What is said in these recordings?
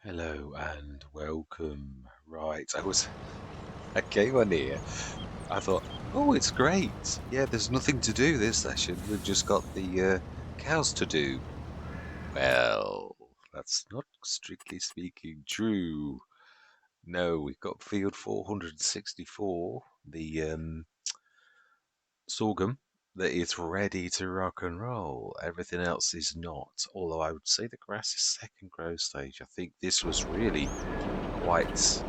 Hello and welcome. Right, I came on here. I thought, oh, it's great. Yeah, there's nothing to do this session. We've just got the cows to do. Well, that's not strictly speaking true. No, we've got field 464, the sorghum that is ready to rock and roll. Everything else is not. Although I would say the grass is second growth stage. I think this was really quite.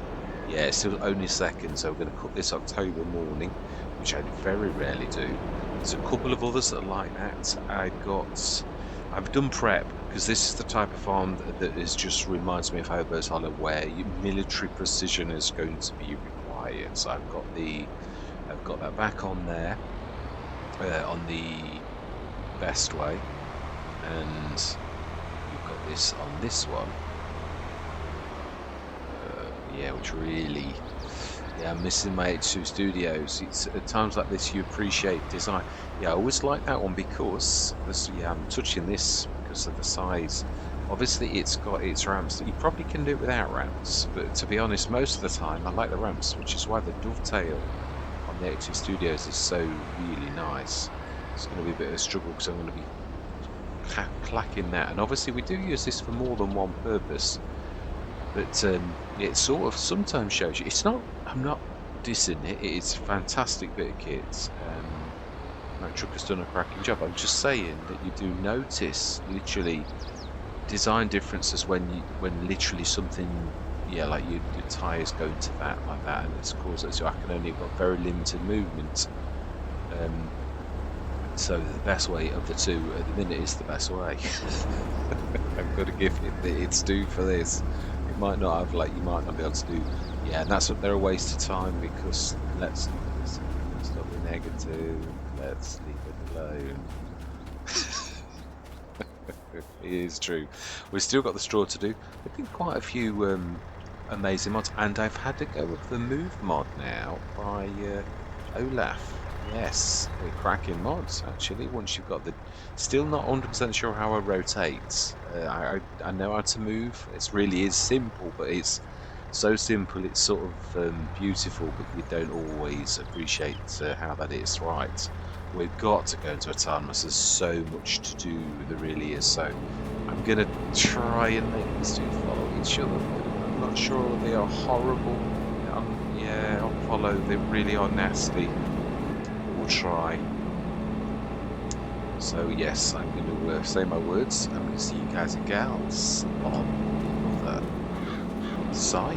Yeah, it's still only second, so we're going to cut this October morning, which I very rarely do. There's a couple of others that are like that. I've done prep because this is the type of farm that is just reminds me of Hobo's Hollow, where military precision is going to be required. So I've got that back on there on the best way, and we've got this on this one. Yeah, which really. Yeah, I'm missing my H2 Studios. It's at times like this you appreciate design. Yeah, I always like that one because this. Yeah, I'm touching this because of the size. Obviously, it's got its ramps. You probably can do it without ramps, but to be honest, most of the time I like the ramps, which is why the dovetail on the H2 Studios is so really nice. It's going to be a bit of a struggle because I'm going to be clacking that, and obviously we do use this for more than one purpose. But it sort of sometimes shows you. It's not. I'm not dissing it. It's a fantastic bit of kit. Matt Trucker's done a cracking job. I'm just saying that you do notice literally design differences when literally something. Yeah, like your tires go into that like that, and it's caused it. So I can only got very limited movement. Um, so the best way of the two at the minute is the best way. I've got to give it its due for this. It might not have like you might not be able to do. Yeah, and that's what they're a waste of time because let's not be negative. Let's leave it alone. It is true. We've still got the straw to do. There've been quite a few amazing mods, and I've had to go with the move mod now by Olaf. Yes, they're cracking mods actually. Once you've got the, still not 100% sure how I rotate. I know how to move. It really is simple, but it's so simple. It's sort of beautiful, but you don't always appreciate how that is. Right, we've got to go into autonomous. There's so much to do. There really is. So I'm gonna try and make these two follow each other. I'm not sure they are horrible. Yeah, I'll follow. They really are nasty. We'll try. So yes, I'm going to say my words. I'm going to see you guys and gals on the other side.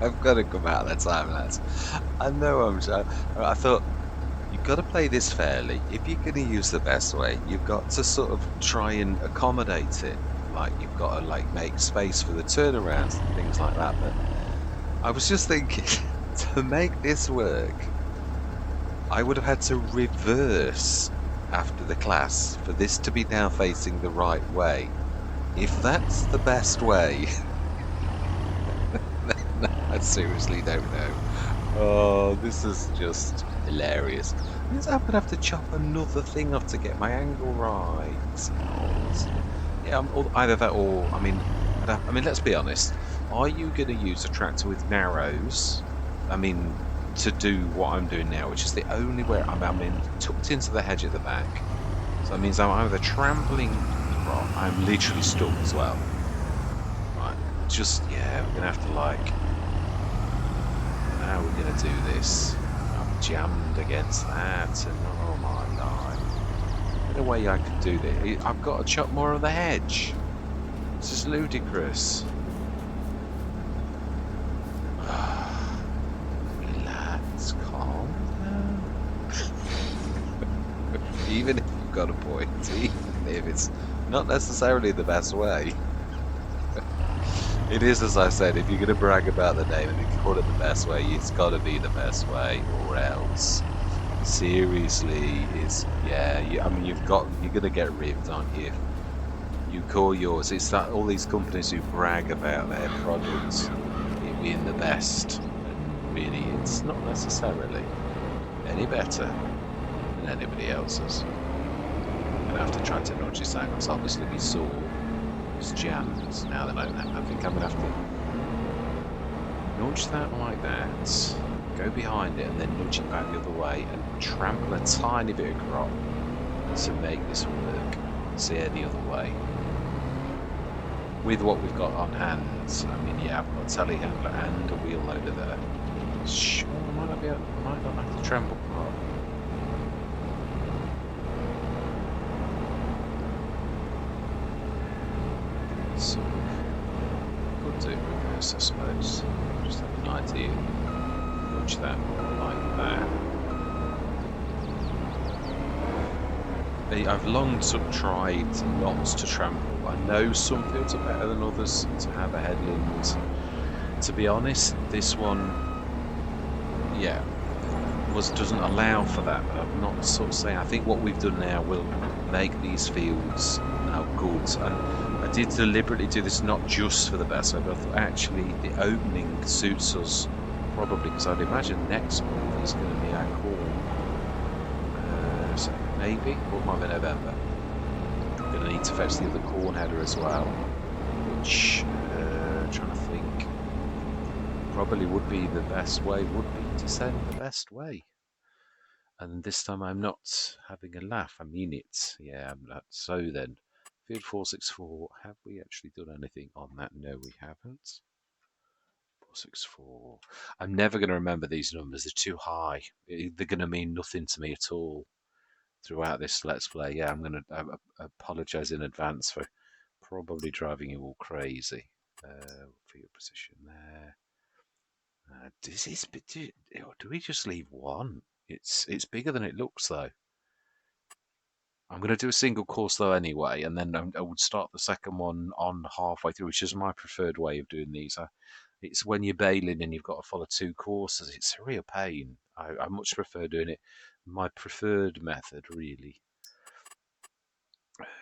I've got to come out of the time lapse. I know I'm so. I thought you've got to play this fairly. If you're going to use the best way, you've got to sort of try and accommodate it. Like you've got to like make space for the turnarounds and things like that. But I was just thinking, to make this work, I would have had to reverse after the class for this to be now facing the right way. If that's the best way, then I seriously don't know. Oh, this is just hilarious. Means I'm gonna have to chop another thing off to get my angle right. Yeah, either that or I mean, let's be honest. Are you gonna use a tractor with narrows? I mean, to do what I'm doing now, which is the only way I'm in, tucked into the hedge at the back. So that means I'm either trampling the rock. I'm literally stuck as well. Right, just yeah, we're gonna have to like. How are we going to do this? I'm jammed against that, and oh my life. No way I could do this. I've got to chop more of the hedge. This is ludicrous. Relax, calm down. Even if you've got a point, even if it's not necessarily the best way. It is, as I said, if you're going to brag about the name and you call it the best way, it's got to be the best way, or else. Seriously, it's yeah. I mean, you're going to get ripped, aren't you? You call yours. It's that all these companies who brag about their products it being the best, and really, it's not necessarily any better than anybody else's. I'm going to have to try to nudge this out because obviously we saw. Jams now that I think I'm gonna have to nudge that like that, go behind it, and then nudge it back the other way and trample a tiny bit of crop to make this work. Steer the other way with what we've got on hand. I mean, yeah, I've got a telehandler and a wheel loader there. Sure, I might not have to trample crop. So, could do reverse, I suppose. Just have an idea. Nudge that like that. I've long tried not to trample. I know some fields are better than others to have a headland. To be honest, this one, yeah, doesn't allow for that. But I'm not sort of saying. I think what we've done now will make these fields now good. And I did deliberately do this not just for the best way, but I thought actually the opening suits us probably because I'd imagine next month is going to be our corn. So maybe, or might be November. I'm going to need to fetch the other corn header as well, which trying to think probably would be the best way. Would be to send the best way. And this time I'm not having a laugh. I mean it. Yeah, I'm not. So then. Field 464, have we actually done anything on that? No, we haven't. 464. I'm never going to remember these numbers. They're too high. They're going to mean nothing to me at all throughout this Let's Play. Yeah, I'm going to apologise in advance for probably driving you all crazy. Field position there. Do we just leave one? It's bigger than it looks, though. I'm going to do a single course though anyway, and then I would start the second one on halfway through, which is my preferred way of doing these. It's when you're bailing and you've got to follow two courses. It's a real pain. I much prefer doing it. My preferred method, really.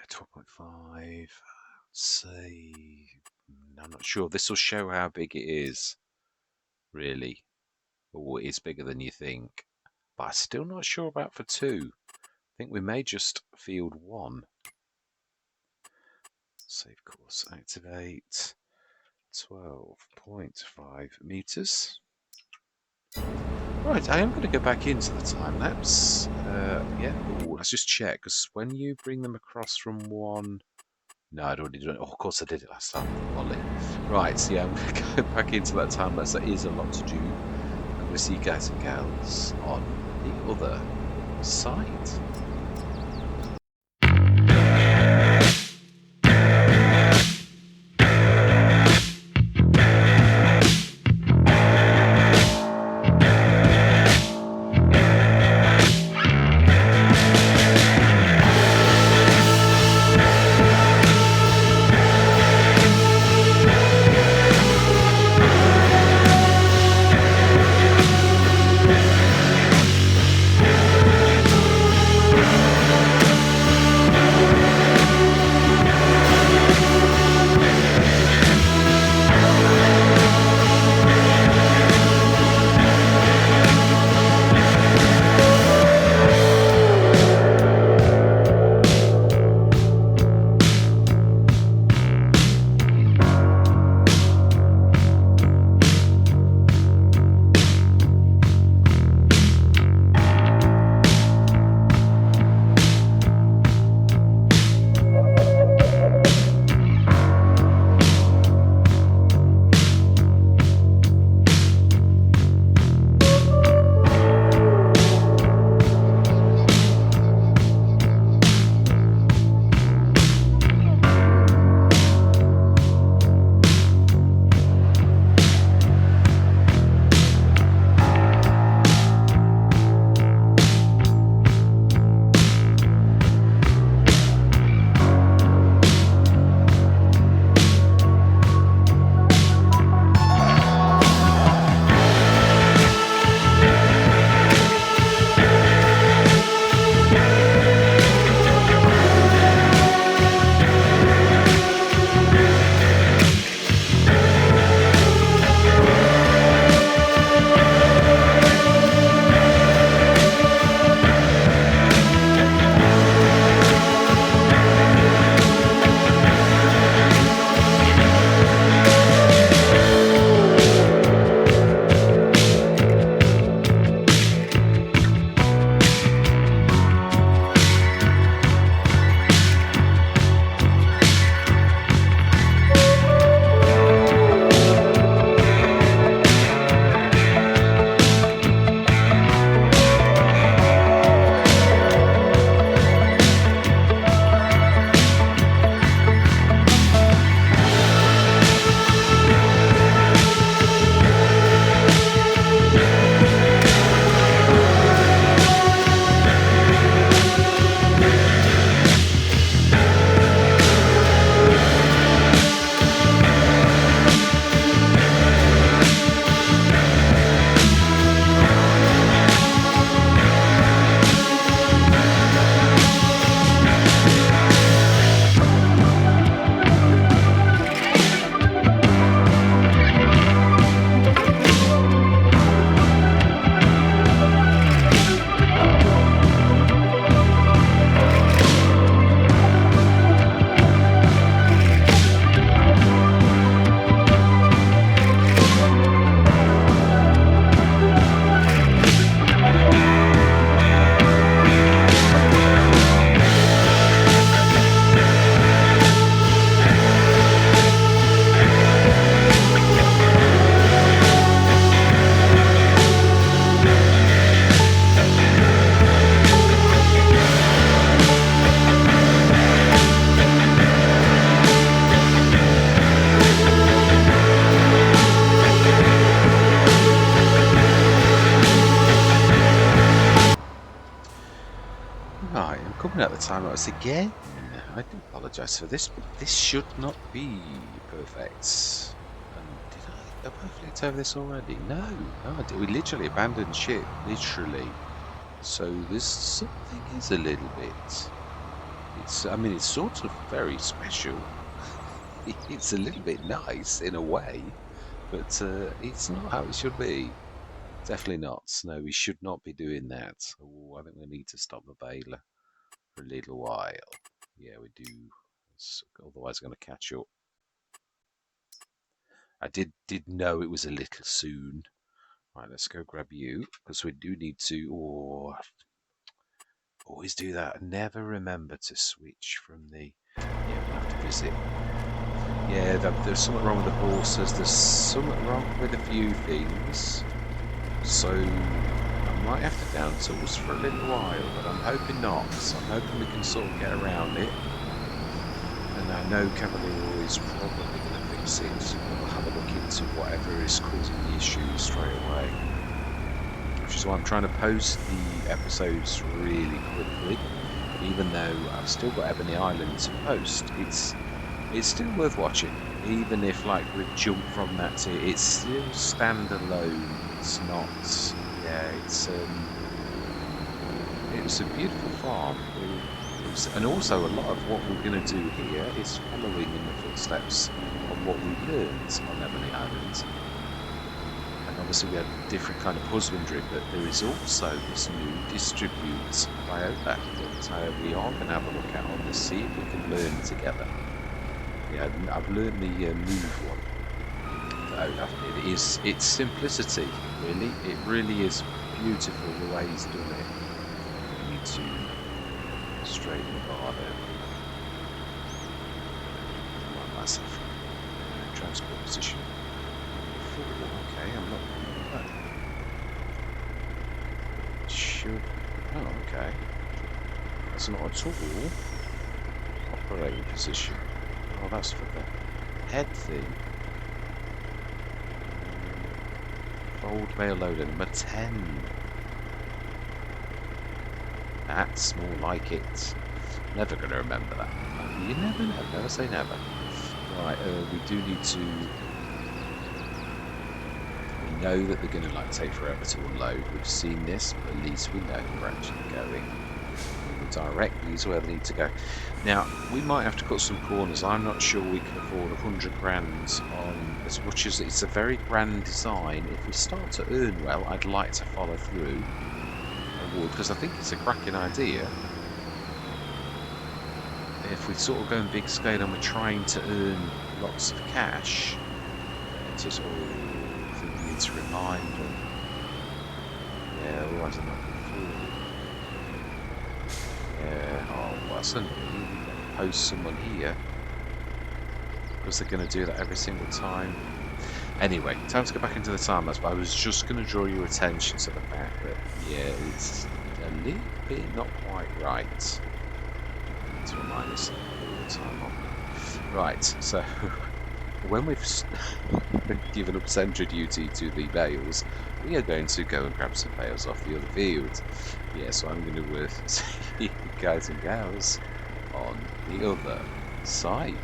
12.5. Say, I'm not sure. This will show how big it is, really. Or it is bigger than you think. But I'm still not sure about for two. I think we may just field one. Save course, activate 12.5 meters. Right, I am going to go back into the time lapse. Yeah, ooh, let's just check because when you bring them across from one, no, I'd already done it. Oh, of course, I did it last time. Ollie. Right, so yeah, I'm going to go back into that time lapse. There is a lot to do. And we'll see you guys and gals on the other side. looking at the time lapse again. I do apologise for this, but this should not be perfect. Have I flicked over this already? No, no, we literally abandoned ship, literally. So this something is a little bit. I mean, it's sort of very special. It's a little bit nice in a way, but it's not how it should be. Definitely not. No, we should not be doing that. Oh, I think we need to stop the bailer for a little while. Yeah, we do. Otherwise, I'm going to catch up. I did know it was a little soon. Right, let's go grab you because we do need to. Oh, always do that. Never remember to switch from the. Yeah, we'll have to visit. Yeah, there's something wrong with the horses. There's something wrong with a few things. So I might have to down tools for a little while, but I'm hoping not. So I'm hoping we can sort of get around it. And I know Cavalier is probably going to fix it. So we'll have a look into whatever is causing the issue straight away. Which is why I'm trying to post the episodes really quickly. Even though I've still got Ebony Island to post, it's still worth watching. Even if like we've jumped from that to it's still standalone. It's not. Yeah, it was a beautiful farm. And also a lot of what we're going to do here is following in the footsteps of what we learned on Ebony Island. And obviously we had a different kind of husbandry, but there is also this new distribute biota that we are going to have a look at on this, see if we can learn together. Yeah, I've learned the move one. It's simplicity, really. It really is beautiful the way he's done it. We need to straighten the bar there. Massive. Transport position. Okay, I'm not that. Should. Oh, okay. That's not at all. Operating position. Oh, that's for the head thing. Fold mail loader number 10. That's more like it. Never going to remember that. You never know. Never say never. Right, we do need to. We know that they're going to like take forever to unload. We've seen this, but at least we know we're actually going. Directly is where they need to go. Now, we might have to cut some corners. I'm not sure we can afford 100 grand on as much as it's a very grand design. If we start to earn well, I'd like to follow through. I would, because I think it's a cracking idea. If we sort of go in big scale and we're trying to earn lots of cash, it's just all I think we need to remind them. Yeah, otherwise I'm not going forward. Yeah, oh, that's a post someone here because they're going to do that every single time. Anyway, time to go back into the time lapse, but I was just going to draw your attention to the fact that, yeah, it's a little bit not quite right. To remind us all the time on. Right, so when we've given up sentry duty to the bales, we are going to go and grab some bales off the other field. Yeah, so I'm going to see you guys and gals on the other side.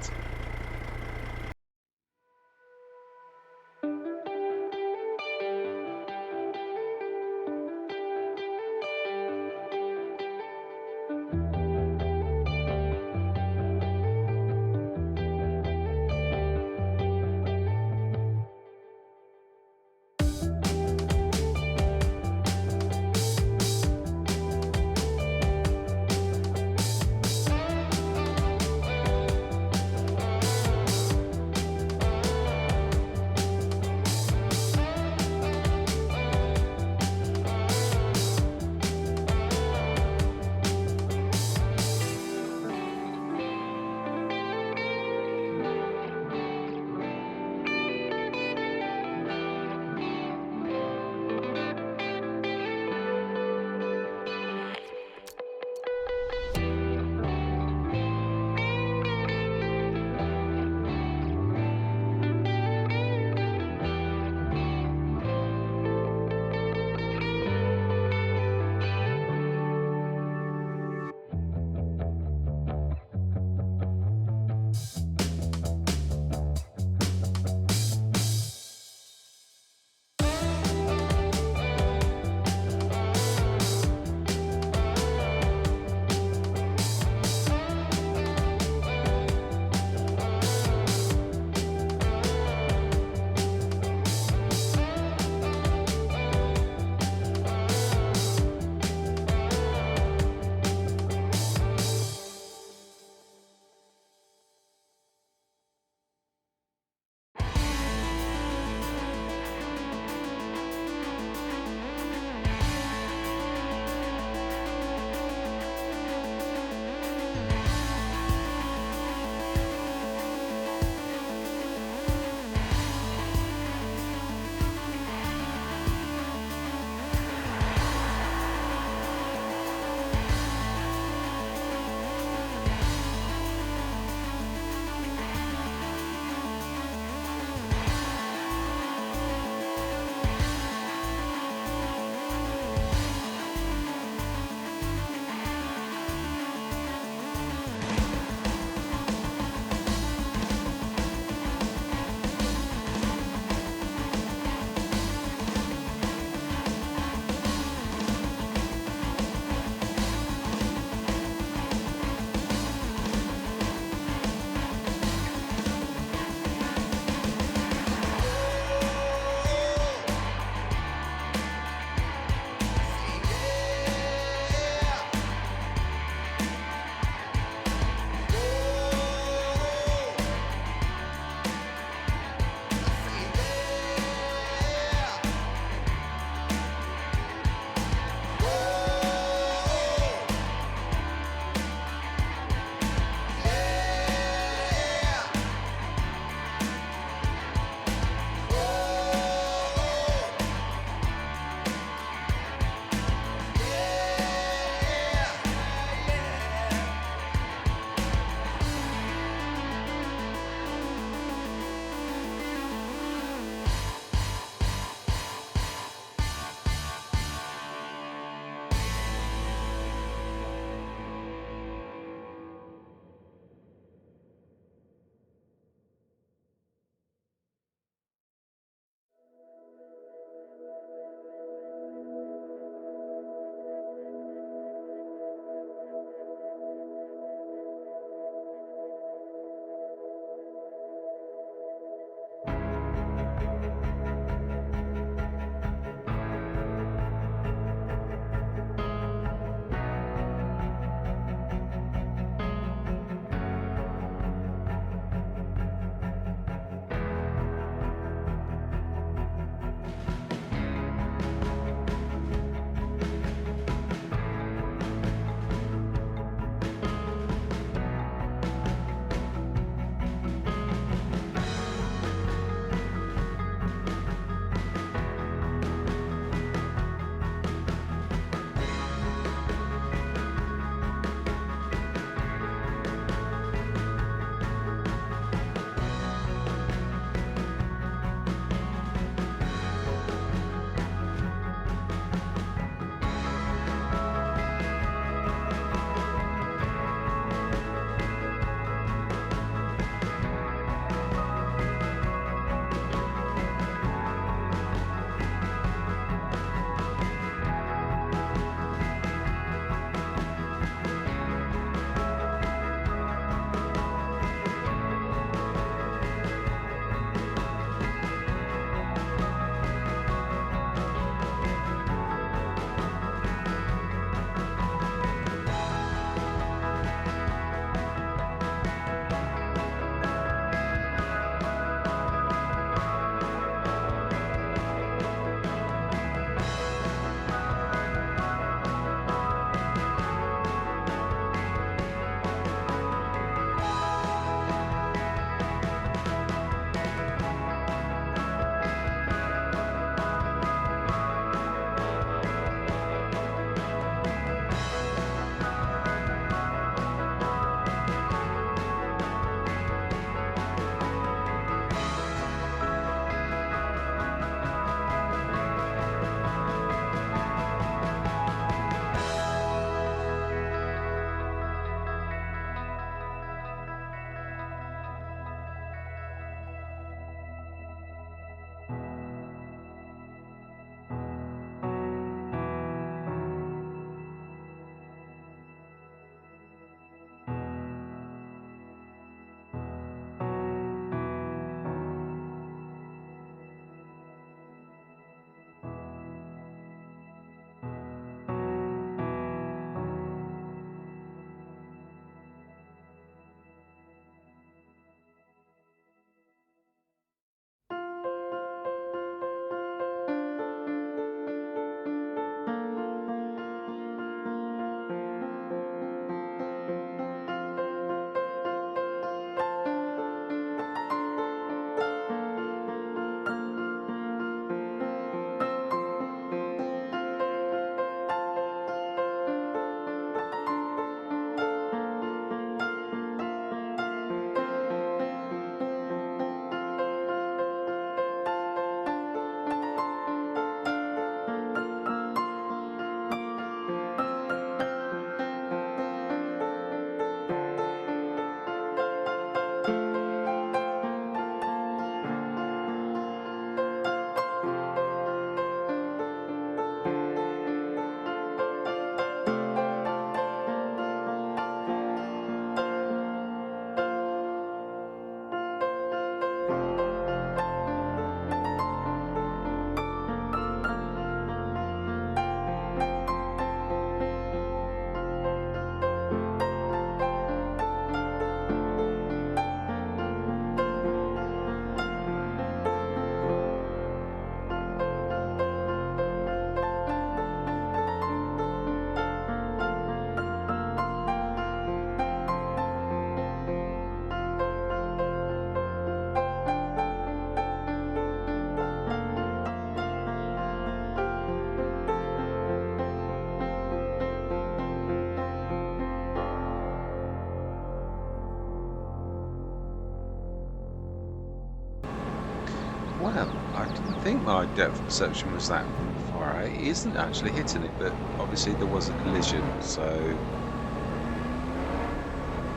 think my depth perception was that far out. It isn't actually hitting it, but obviously there was a collision, so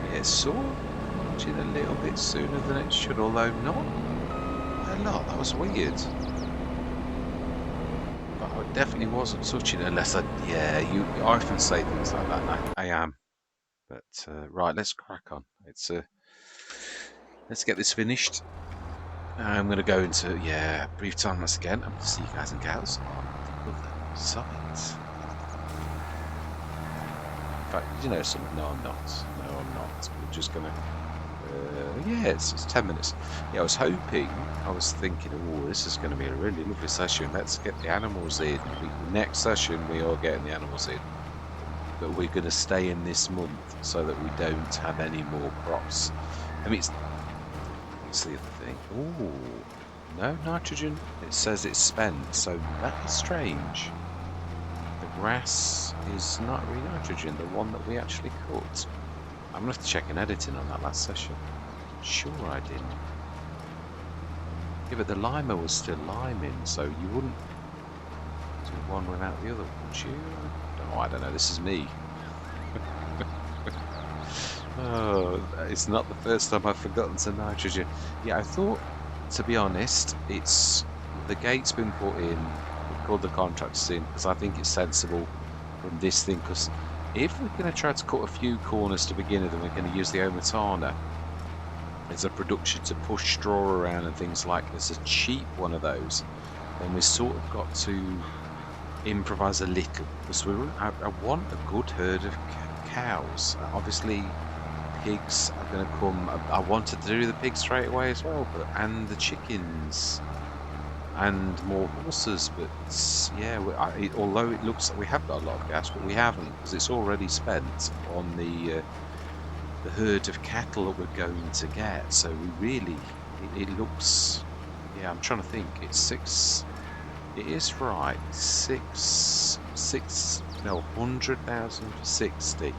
yeah, it's sort of launching a little bit sooner than it should, although not a lot. That was weird. But I definitely wasn't touching it unless I often say things like that. I am. But right, let's crack on. Let's get this finished. I'm going to go into brief time lapse again. I'm going to see you guys and gals on the other side. In fact, you know something? No, I'm not. No, I'm not. We're just going to. It's 10 minutes. Yeah, I was thinking, oh, this is going to be a really lovely session. Let's get the animals in. The next session, we are getting the animals in. But we're going to stay in this month so that we don't have any more crops. I mean, what's the other thing? Oh, no nitrogen. It says it's spent, so that is strange. The grass is not really nitrogen, the one that we actually cut. I'm going to have to check an editing on that last session. Sure I didn't. Yeah, but the limer was still liming, so you wouldn't do one without the other, would you? Oh, I don't know, this is me. Oh, it's not the first time I've forgotten to nitrogen. Yeah, I thought, to be honest, the gate's been put in, we called the contractors in, because I think it's sensible from this thing, because if we're going to try to cut a few corners to begin with, then we're going to use the Omatana as a production to push straw around and things like this, a cheap one of those, then we've sort of got to improvise a little, because I want a good herd of cows. Obviously pigs are going to come. I wanted to do the pigs straight away as well, and the chickens and more horses, but yeah, although it looks like we have got a lot of gas, but we haven't, because it's already spent on the herd of cattle that we're going to get. So we really, it looks, yeah, I'm trying to think, it's 6, it is right, 100,000 for 60.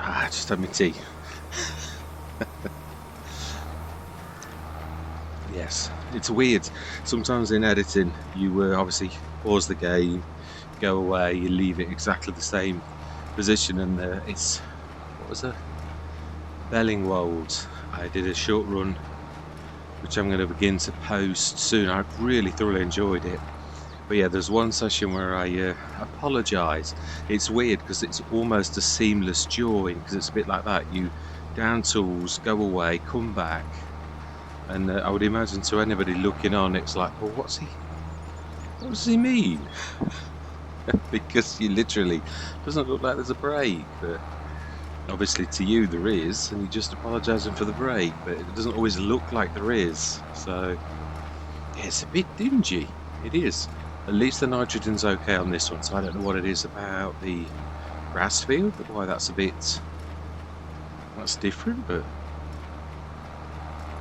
I just had my tea. Yes, it's weird. Sometimes in editing, you obviously pause the game, go away, you leave it exactly the same position, and what was it? Bellingwold. I did a short run, which I'm going to begin to post soon. I really thoroughly enjoyed it. But yeah, there's one session where I apologise. It's weird because it's almost a seamless join, because it's a bit like that. You down tools, go away, come back. And I would imagine to anybody looking on, it's like, well, what does he mean? Because you literally, doesn't look like there's a break, but obviously to you there is, and you're just apologising for the break, but it doesn't always look like there is. So yeah, it's a bit dingy. It is. At least the nitrogen's okay on this one, so I don't know what it is about the grass field, but why that's different, but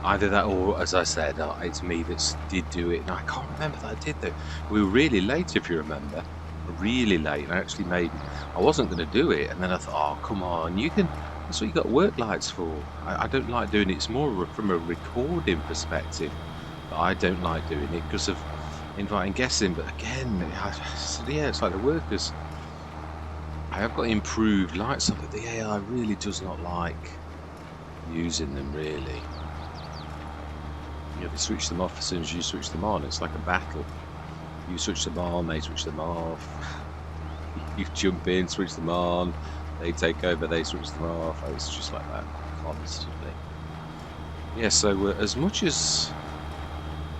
either that or, as I said, it's me that did do it. And I can't remember that I did though. We were really late, if you remember. Really late. And I actually I wasn't going to do it. And then I thought, oh, come on. That's what you got work lights for. I don't like doing it. It's more from a recording perspective. But I don't like doing it because of inviting guests in. But again, it's like the workers. I have got improved lights on, but the AI really does not like using them, really. They switch them off as soon as you switch them on. It's like a battle. You switch them on, they switch them off. You jump in, switch them on, they take over, they switch them off. It's just like that constantly. Yeah, so as much as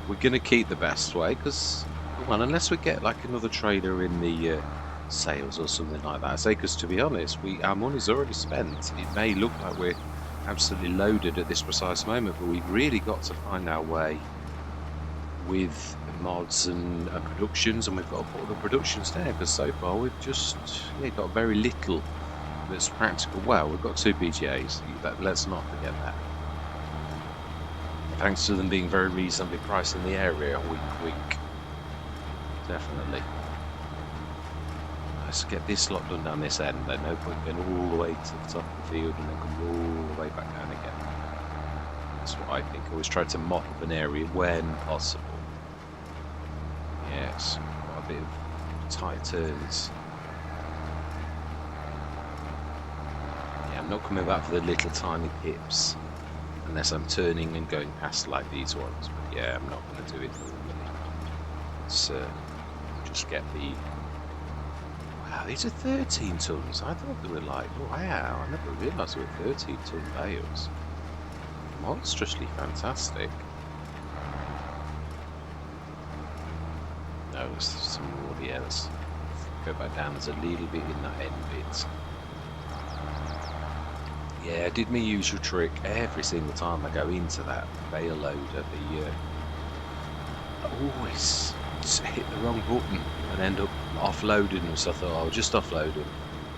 we're going to keep the best way, because, well, unless we get like another trader in the sales or something like that. I say, because to be honest, our money's already spent. It may look like we're absolutely loaded at this precise moment, but we've really got to find our way with mods and productions, and we've got to put the productions there, because so far we've just got very little that's practical. Well, we've got 2 PGAs, let's not forget that, thanks to them being very reasonably priced in the area. Wink. Definitely. Let's get this lot done down this end. There's no point going all the way to the top of the field and then come all the way back down again. That's what I think. Always try to mop up an area when possible. Yes, got a bit of tight turns. Yeah, I'm not coming back for the little tiny pips unless I'm turning and going past like these ones. But yeah, I'm not going to do it normally. Let's just get the... Wow, these are 13 tons. I thought they were like, wow, I never realised they were 13-ton bales. Monstrously fantastic. No, there's some more here. Let's go back down. There's a little bit in that end bit. Yeah, I did my usual trick every single time I go into that bale loader. I always hit the wrong button and end up offloading them. So I thought I'll just offload them.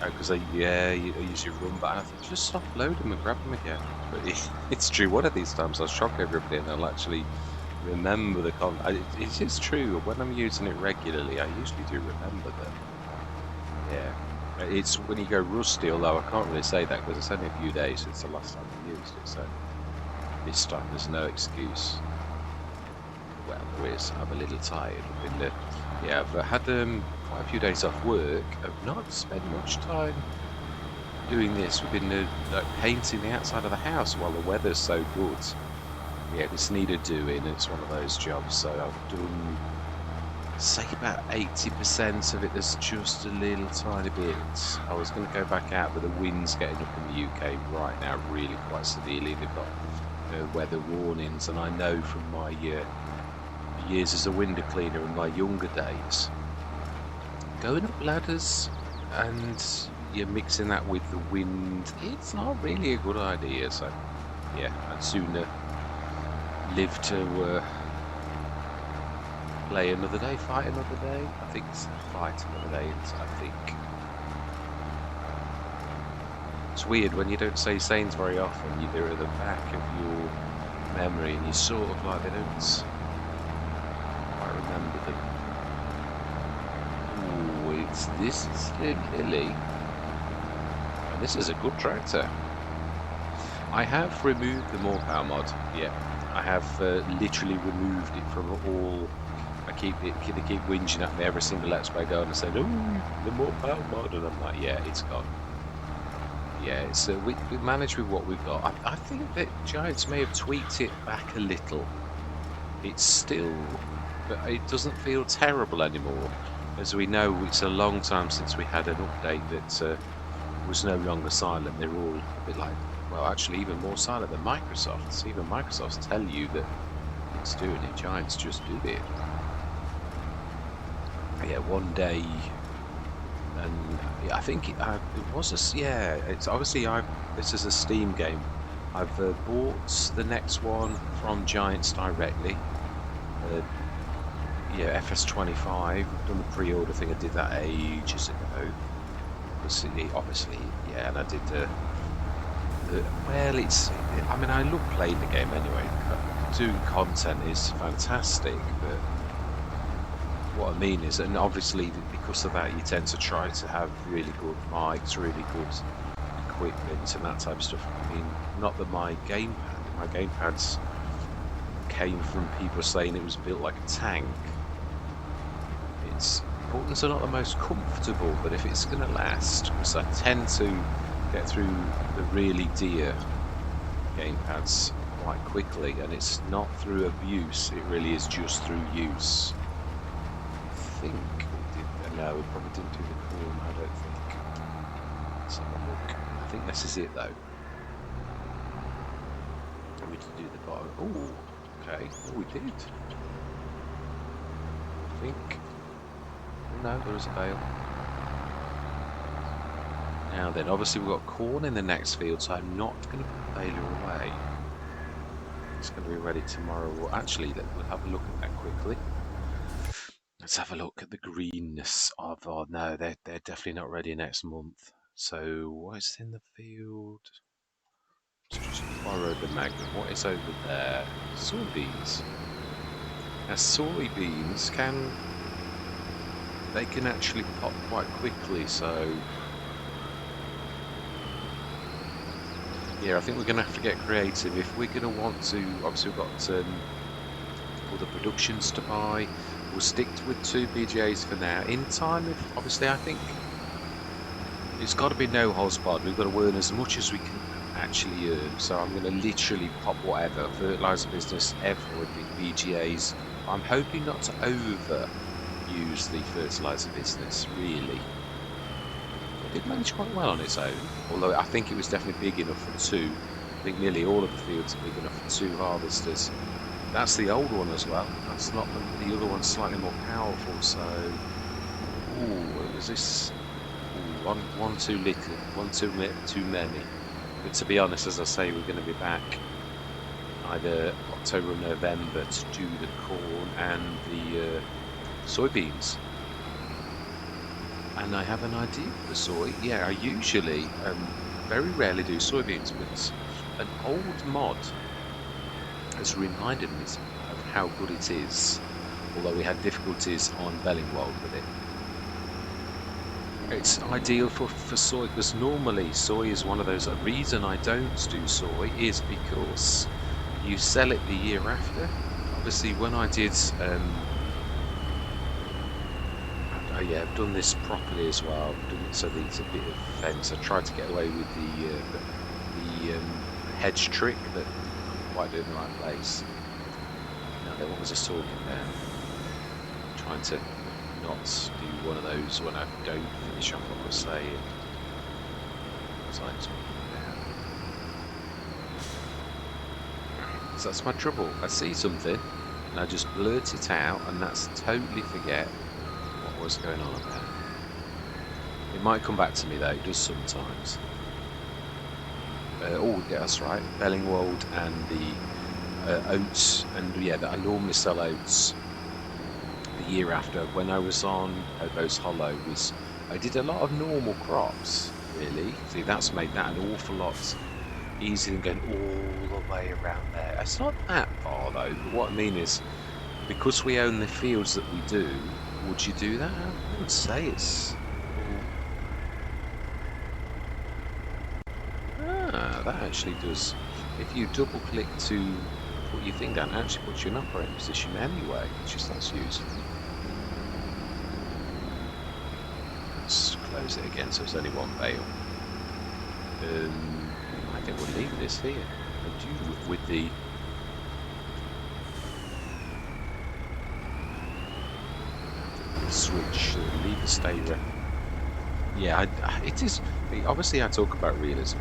Because I usually run, but I thought just offload them and grab them again. But it's true. One of these times I'll shock everybody and I'll actually remember the it is true. When I'm using it regularly, I usually do remember that. Yeah, it's when you go rusty. Although I can't really say that because it's only a few days since the last time I used it. So this time there's no excuse. Well, there is. I'm a little tired. Yeah, I've had quite a few days off work. I've not spent much time doing this. We've been like painting the outside of the house while the weather's so good. Yeah, this needed doing. It's one of those jobs. So I've done, say, about 80% of it. There's just a little tiny bit. I was going to go back out, but the wind's getting up in the UK right now, really quite severely. They've got weather warnings, and I know from my years as a window cleaner in my younger days, going up ladders and you're mixing that with the wind, it's not really a good idea. So yeah, I'd sooner live to play another day, fight another day. I think it's fight another day. I think it's weird when you don't say sayings very often. They're at the back of your memory, and you sort of like they don't remember them. Ooh, this is Lily. And this is a good tractor. I have removed the more power mod. Yeah, I have literally removed it from all. They keep whinging at me every single Let's Play going and saying, "Oh, the more power mod," and I'm like, yeah, it's gone. Yeah, it's we manage with what we've got. I think that Giants may have tweaked it back a little. It's still, but it doesn't feel terrible anymore. As we know, it's a long time since we had an update that was no longer silent. They're all a bit like, well, actually even more silent than Microsoft's. Even Microsoft's tell you that it's doing it. Giants just do it. Yeah, one day, and yeah, I think it was a, yeah, it's obviously this is a Steam game. I've bought the next one from Giants directly. Yeah, FS22. I've done the pre-order thing. I did that ages ago. Obviously, yeah, and I did well, I mean, I love playing the game anyway. Doing content is fantastic, but what I mean is, and obviously because of that, you tend to try to have really good mics, really good equipment, and that type of stuff. I mean, not that my gamepads came from people saying it was built like a tank. Its buttons are not the most comfortable, but if it's going to last, because I tend to get through the really dear gamepads quite quickly, and it's not through abuse, it really is just through use. I think we did, no, we probably didn't do the corn, I don't think. Let's have a look. I think this is it though. We did do the bottom. Oh, okay. Oh, we did. I think. Oh, no, there was a bale. Now then, obviously we've got corn in the next field, so I'm not going to put the baler away. It's going to be ready tomorrow. Well, actually, we'll have a look at that quickly. Let's have a look at the greenness of. Oh no, they're definitely not ready next month. So what is in the field? Let's just borrow the Magnum. What is over there? Soybeans. Now soybeans can actually pop quite quickly. So Yeah, I think we're going to have to get creative if we're going to want to. Obviously, we've got all the productions to buy. We'll stick with 2 PGAs for now. In time, if obviously, I think it's got to be no holds barred. We've got to earn as much as we can actually earn. So I'm going to literally pop whatever fertilizer business, everything, BGAs. I'm hoping not to overuse the fertilizer business, really. It did manage quite well on its own, although I think it was definitely big enough for 2. I think nearly all of the fields are big enough for 2 harvesters. That's the old one as well. That's not the other one's slightly more powerful. So, ooh, was this one too little, one too many? But to be honest, as I say, we're going to be back either October or November to do the corn and the soybeans. And I have an idea for the soy. Yeah, I usually, very rarely do soybeans, but an old mod has reminded me of how good it is, although we had difficulties on Bellingwold with it. It's ideal for soy, because normally soy is one of those, a reason I don't do soy is because you sell it the year after. Obviously when I did, yeah, I've done this properly as well. I've done it so that it's a bit of fence. I tried to get away with the hedge trick, but I'm quite doing the right place. Now, what was I talking about? Trying to not do one of those when I don't finish off what I was saying. What was I talking about? So that's my trouble. I see something and I just blurt it out, and that's totally forget what was going on about. It might come back to me though, it does sometimes. Oh yeah, that's right, Bellingwold and the oats, and yeah, I normally sell oats the year after. When I was on Hobos Hollow, I did a lot of normal crops, really. See, that's made that an awful lot easier than going all the way around there. It's not that far though, but what I mean is, because we own the fields that we do, would you do that? I would say it's... Ah, that actually does. If you double click to put your thing down, it actually puts you in operating position anyway, which is that's useful. Let's close it again so it's only one bale. I think we'll leave this here. And do with the... switch, leave the stay there. Yeah, it is. Obviously, I talk about realism,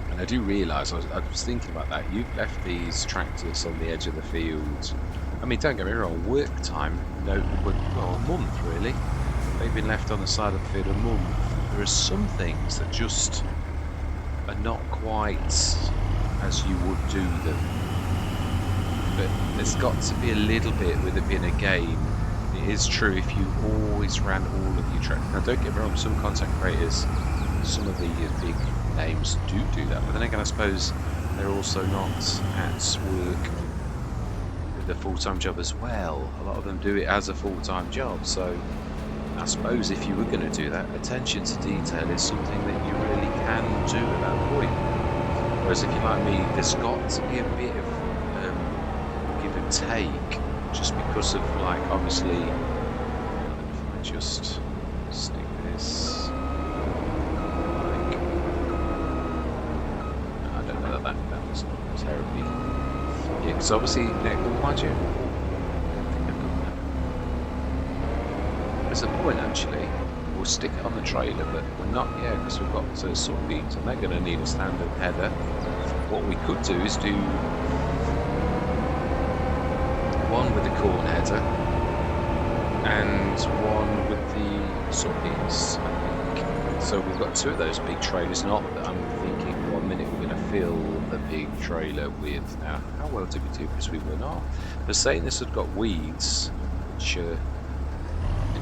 and I do realise. I was thinking about that. You've left these tractors on the edge of the field. I mean, don't get me wrong. Work time, no, well, a month really. They've been left on the side of the field a month. There are some things that just are not quite as you would do them. But there's got to be a little bit with it being a game. It is true if you always ran all of your tracks. Now, don't get me wrong, some content creators, some of the big names do that. But then again, I suppose they're also not at work with a full-time job as well. A lot of them do it as a full-time job. So I suppose if you were going to do that, attention to detail is something that you really can do at that point. Whereas if you're like me, there's got to be a bit of give and take. Just because of, like, obviously, if I just stick this, like, I don't know that was not terribly, yeah, because obviously, mind you, there's a point actually, we'll stick it on the trailer, but we're not yet, because we've got soybeans, and they're going to need a standard header. What we could do is do one with the corn header and one with the soybeans, I think. So we've got 2 of those big trailers. Not that I'm thinking 1 minute we're going to fill the big trailer with. Now, how well did we do? Because we were not. They're saying this had got weeds, which it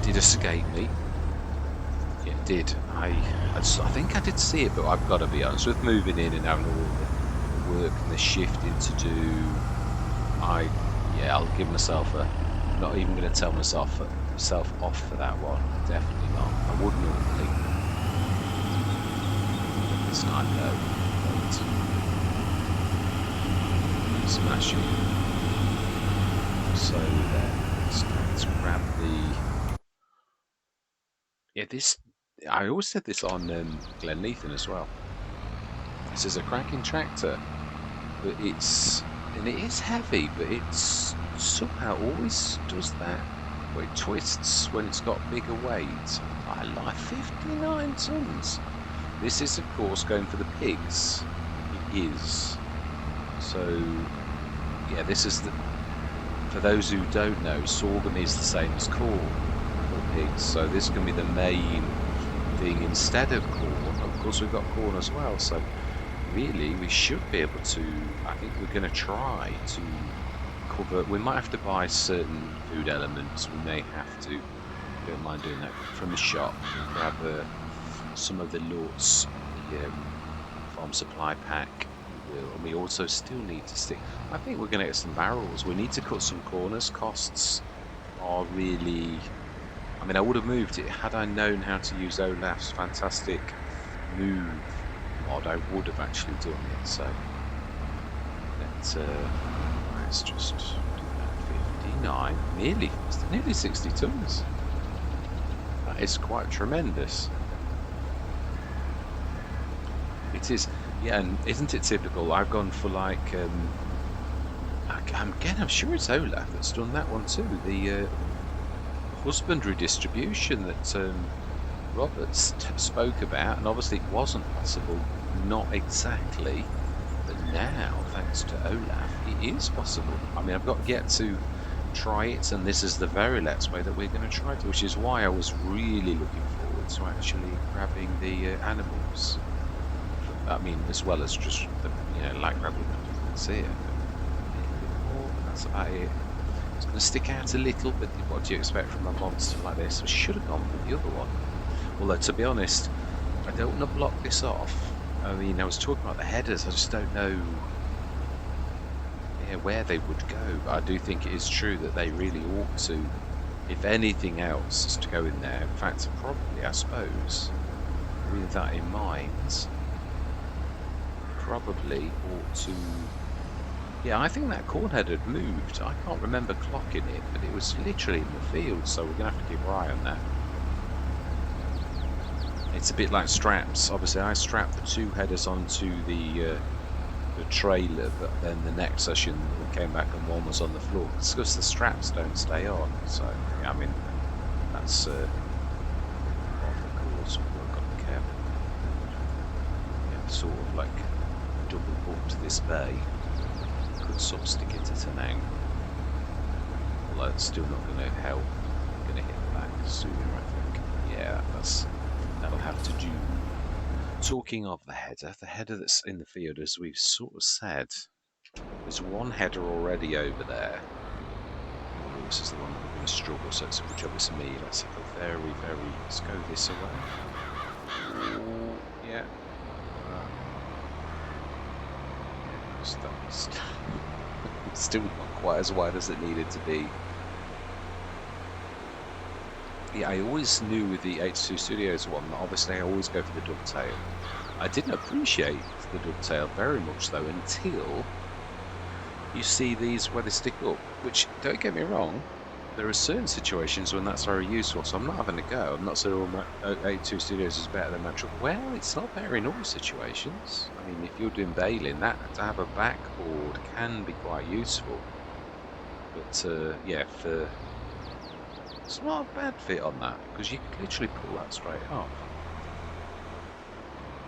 did escape me. Yeah, it did. I think I did see it, but I've got to be honest, with moving in and having all the work and the shifting to do, yeah, I'll give myself I'm not even going to tell myself off for that one. Definitely not. I would normally. This night though. Smashing. So let's grab the. Yeah, this. I always said this on Glenleithan as well. This is a cracking tractor, but it is heavy, but it's somehow always does that. Where it twists when it's got bigger weight. I like 59 tons. This is, of course, going for the pigs. It is. So, yeah, this is the. For those who don't know, sorghum is the same as corn for pigs. So this can be the main thing instead of corn. Of course, we've got corn as well. So really, we should be able to. I think we're going to try to cover. We might have to buy certain food elements. We may have to. Don't mind doing that from the shop. Grab some of the lots, the farm supply pack. And we also still need to stick. I think we're going to get some barrels. We need to cut some corners. Costs are really. I mean, I would have moved it had I known how to use Olaf's fantastic move mod. I would have actually done it. So let's just do that. 59, nearly 60 tons. That is quite tremendous. It is. Yeah, and isn't it typical? I've gone for like, I'm sure it's Olaf that's done that one too. The husbandry distribution that Roberts spoke about, and obviously it wasn't possible, not exactly, but now, thanks to Olaf, it is possible. I mean, I've got yet to try it, and this is the very last way that we're going to try it, which is why I was really looking forward to actually grabbing the animals. I mean, as well as just the, like grabbing them. That's it. That's about it. It's going to stick out a little, but what do you expect from a monster like this? I should have gone for the other one. Although, to be honest, I don't want to block this off. I mean, I was talking about the headers. I just don't know where they would go. But I do think it is true that they really ought to, if anything else, is to go in there. In fact, probably, I suppose, with that in mind, probably ought to. Yeah, I think that corn head had moved. I can't remember clocking it, but it was literally in the field, so we're going to have to keep our eye on that. It's a bit like straps. Obviously, I strapped the two headers onto the trailer, but then the next session we came back and one was on the floor. It's because the straps don't stay on. So, yeah, I mean, that's of course we've got to be careful. Yeah, sort of like double booked this bay. Could sort of stick it at an angle. Although it's still not going to help. I'm going to hit the back sooner, I think. Yeah, that'll have to do. Talking of the header that's in the field, as we've sort of said, there's one header already over there. Oh, this is the one that we're going to struggle, so it's a good job it's me. Let's have a let's go this away. Ooh, yeah. Still not quite as wide as it needed to be. Yeah, I always knew with the H2 Studios one that obviously I always go for the dovetail. I didn't appreciate the dovetail very much though until you see these where they stick up, which, don't get me wrong, there are certain situations when that's very useful, so I'm not having a go. I'm not saying H2 Studios is better than my truck. Well, it's not better in all situations. I mean, if you're doing baling, that to have a backboard can be quite useful. But yeah, it's not a bad fit on that, because you could literally pull that straight off.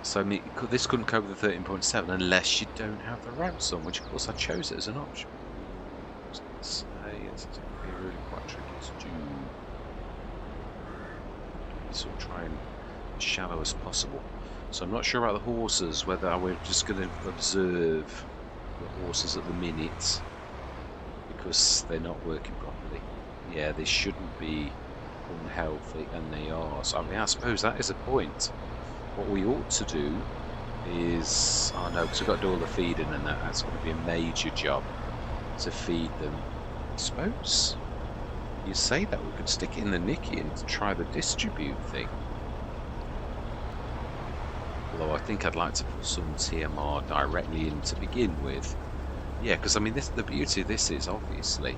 So I mean, this couldn't cope with the 13.7 unless you don't have the ramps on, which of course I chose it as an option. It's going to be really quite tricky to do. Sort of try and as shallow as possible. So I'm not sure about the horses, whether we're just going to observe the horses at the minute because they're not working properly. Yeah, they shouldn't be unhealthy, and they are. So I mean, I suppose that is a point. What we ought to do is, oh no, because we've got to do all the feeding, and that's going to be a major job to feed them. I suppose you say that we could stick it in the Nicky and try the distribute thing. Although I think I'd like to put some TMR directly in to begin with. Yeah, because I mean, the beauty of this is obviously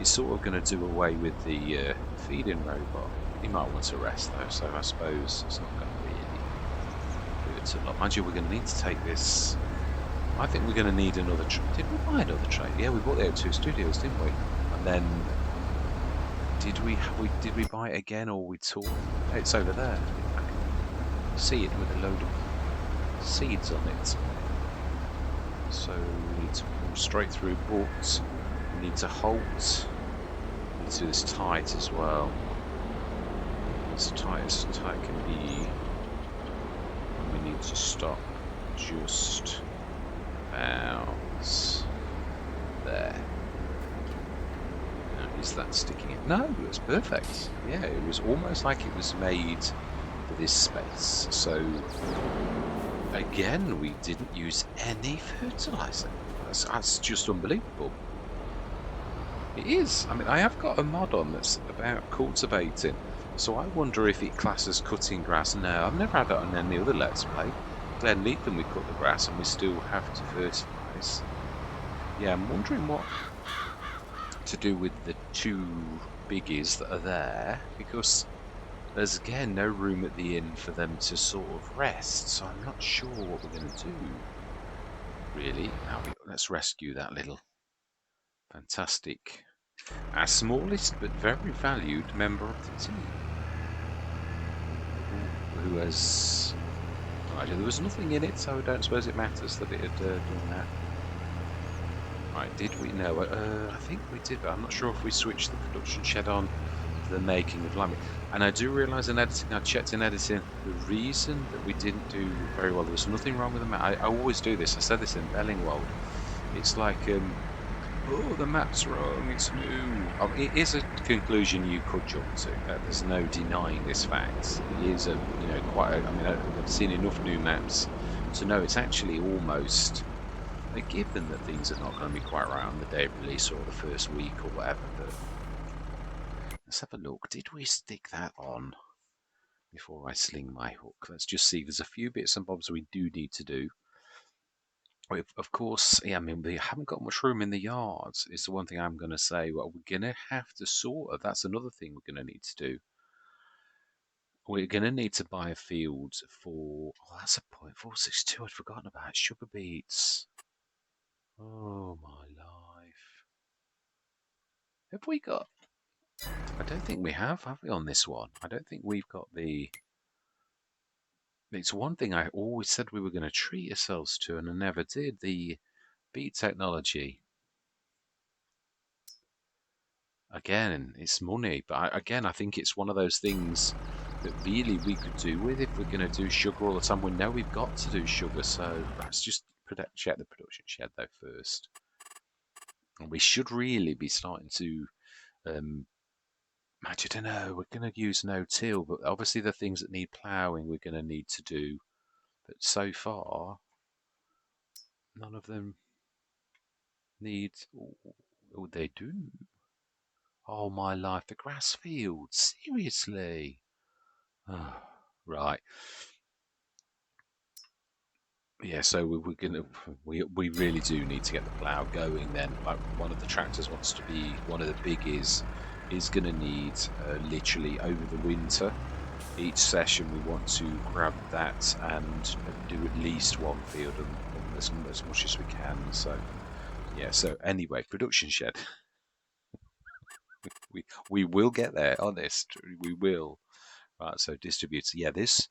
it's sort of going to do away with the feeding robot. He might want to rest though, so I suppose it's not going to really hurt a lot. Mind you, we're going to need to take this. I think we're going to need another. Did we buy another tray? Yeah, we bought the O2 Studios, didn't we? And then did we buy it again, or we tore? It's over there. I can see it with a load of seeds on it. So we need to pull straight through, but we need to halt. We need to do this tight as well. As tight can be. And we need to stop just about there. Now, is that sticking it? No, it was perfect. Yeah, it was almost like it was made for this space. So again, we didn't use any fertilizer. That's just unbelievable. It is. I mean, I have got a mod on that's about cultivating, so I wonder if it classes cutting grass. No, I've never had that on any other Let's Play. Glen Leatham, we cut the grass and we still have to fertilise. Yeah, I'm wondering what to do with the two biggies that are there, because there's again no room at the inn for them to sort of rest, so I'm not sure what we're going to do, really. Let's rescue that little fantastic, our smallest but very valued member of the team, who has... Right, there was nothing in it, so I don't suppose it matters that it had done that. Right, did we? No, I think we did, but I'm not sure if we switched the production shed on for the making of lime. And I do realise in editing, I checked in editing, the reason that we didn't do very well, there was nothing wrong with the map. I always do this, I said this in Bellingwald. It's like, oh, the map's wrong, it's new. It is a conclusion you could jump to. There's no denying this fact. It is quite I mean, I've seen enough new maps to know it's actually almost a given that things are not going to be quite right on the day of release or the first week or whatever. But let's have a look. Did we stick that on before I sling my hook? Let's just see. There's a few bits and bobs we do need to do. Of course, yeah, I mean, we haven't got much room in the yards, is the one thing I'm going to say. Well, we're going to have to sort of, that's another thing we're going to need to do. We're going to need to buy a field for, oh, that's a .462, I'd forgotten about sugar beets. Oh, my life. Have we got, I don't think we have we, on this one? I don't think we've got the, it's one thing I always said we were going to treat ourselves to, and I never did, the beet technology. Again, it's money, but again, I think it's one of those things that really we could do with if we're going to do sugar all the time. We know we've got to do sugar, so let's just check the production shed though first. And we should really be starting to, I don't know, we're going to use no-till, but obviously the things that need ploughing we're going to need to do. But so far, none of them need, oh, they do. Oh my life, the grass field, seriously. Oh, right. Yeah, so we're gonna we really do need to get the plough going then. Like one of the tractors wants to be one of the big is gonna need literally over the winter. Each session we want to grab that and do at least one field and as much as we can. So yeah. So anyway, production shed. we will get there. Honest, we will. Right. So distributor. Yeah. This.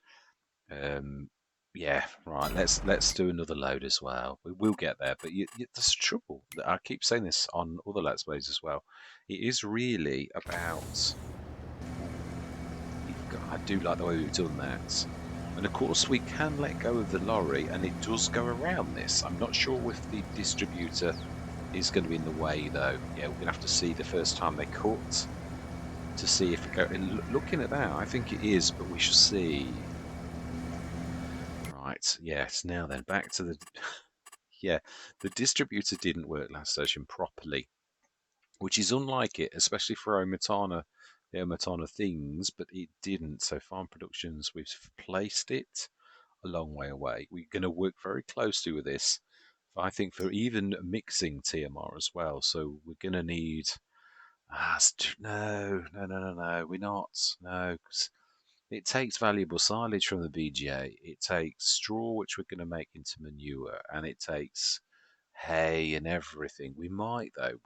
Yeah, right. Let's do another load as well. We will get there, but that's the trouble. I keep saying this on other Let's Plays as well. It is really about. I do like the way we've done that, and of course we can let go of the lorry, and it does go around this. I'm not sure if the distributor is going to be in the way though. Yeah, we're gonna have to see the first time they cut to see if it go. And looking at that, I think it is, but we shall see. Right, yes, now then, back to the... Yeah, the distributor didn't work last session properly, which is unlike it, especially for Omatana, the Omatana things, but it didn't. So Farm Productions, we've placed it. a long way away. We're going to work very closely with this, I think, for even mixing TMR as well. So we're going to need. No, we're not. No, 'cause it takes valuable silage from the BGA. It takes straw, which we're going to make into manure, and it takes hay and everything. We might, though,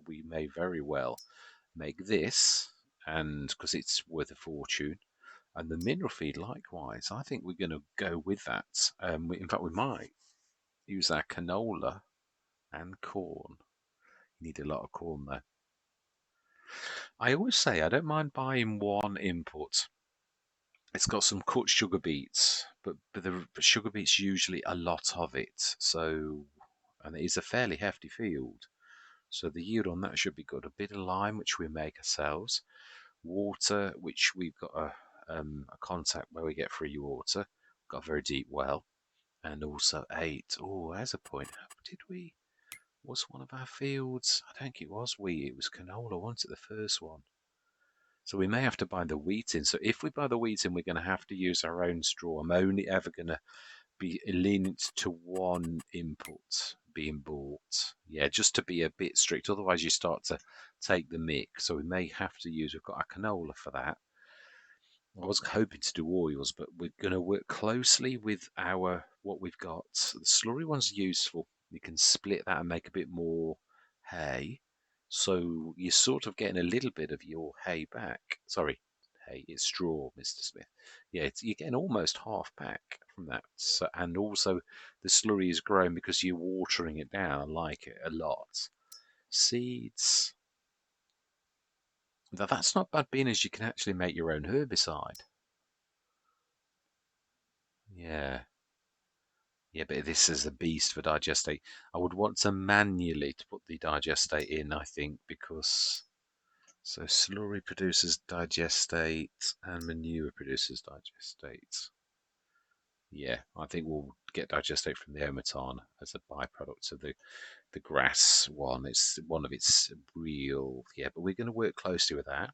we may very well make this, and because it's worth a fortune, and the mineral feed likewise. I think we're going to go with that. In fact, we might use our canola and corn. You need a lot of corn, though. I always say I don't mind buying one input. It's got some cut sugar beets, but the sugar beets usually a lot of it. So, and it is a fairly hefty field. So the yield on that should be good. A bit of lime, which we make ourselves. Water, which we've got a contact where we get free water. Got a very deep well. And also 8. Oh, there's a point. Did we? Was one of our fields? I don't think it was wheat. It was canola, wasn't it? The first one. So we may have to buy the wheat in. So if we buy the wheat in, we're going to have to use our own straw. I'm only ever going to be lenient to one input being bought. Yeah, just to be a bit strict. Otherwise, you start to take the mix. So we may have to use. We've got our canola for that. I was hoping to do oils, but we're going to work closely with what we've got. So the slurry one's useful. You can split that and make a bit more hay. So you're sort of getting a little bit of your hay back. Sorry, hay, it's straw, Mr. Smith. Yeah, you're getting almost half back from that. So, and also the slurry is growing because you're watering it down. I like it a lot. Seeds. Now, that's not bad being as you can actually make your own herbicide. Yeah. Yeah, but this is a beast for digestate. I would want to manually to put the digestate in, I think, because so slurry produces digestate and manure produces digestate. Yeah, I think we'll get digestate from the ometon as a byproduct of the grass one. It's one of its real, yeah, but we're going to work closely with that.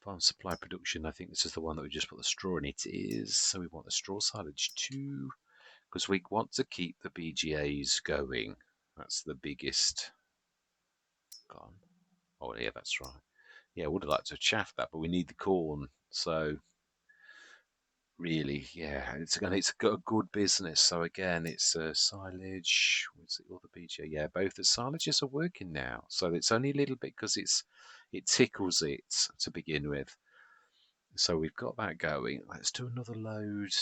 Farm supply production, I think this is the one that we just put the straw in. It is, so we want the straw silage too, because we want to keep the BGAs going. That's the biggest. Gone. Oh yeah, that's right. Yeah, I would have liked to have chaffed that, but we need the corn. So really, yeah, it's got a good business. So again, it's silage. What's the other BGA? Yeah, both the silages are working now. So it's only a little bit because it tickles it to begin with. So we've got that going. Let's do another load.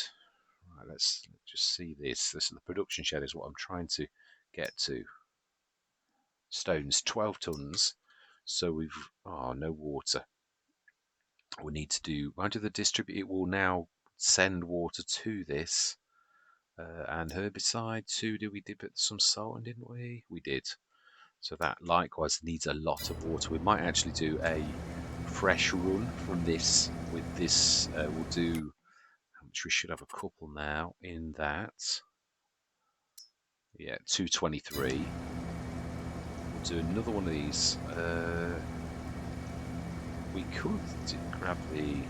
Right, let's just see this. This is the production shed is what I'm trying to get to. Stones, 12 tons. So we've, no water. We need to do, why do the distribute, it will now send water to this. And herbicide too, did we dip some salt in, didn't we? We did. So that likewise needs a lot of water. We might actually do a fresh run from this. With this, we'll do, which we should have a couple now in that. Yeah, 223. We'll do another one of these. We could grab the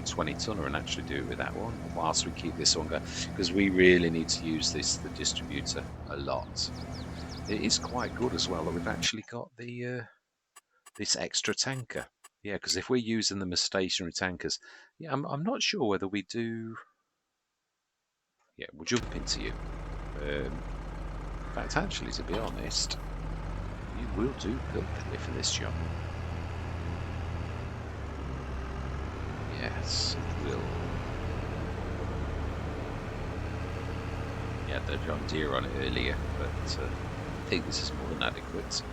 20 tonner and actually do it with that one whilst we keep this one going, because we really need to use the distributor a lot. It is quite good as well that we've actually got the this extra tanker. Yeah, because if we're using them as stationary tankers, yeah, I'm not sure whether we do. Yeah, we'll jump into you. In fact, actually, to be honest, you will do perfectly for this job. Yes, it will. Yeah, the John Deere on it earlier, but I think this is more than adequate.